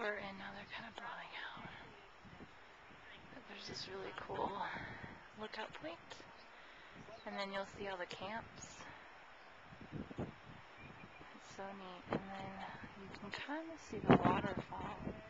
over, and now they're kind of blowing out. But there's this really cool lookout point, and then you'll see all the camps. It's so neat, and then you can kind of see the waterfall.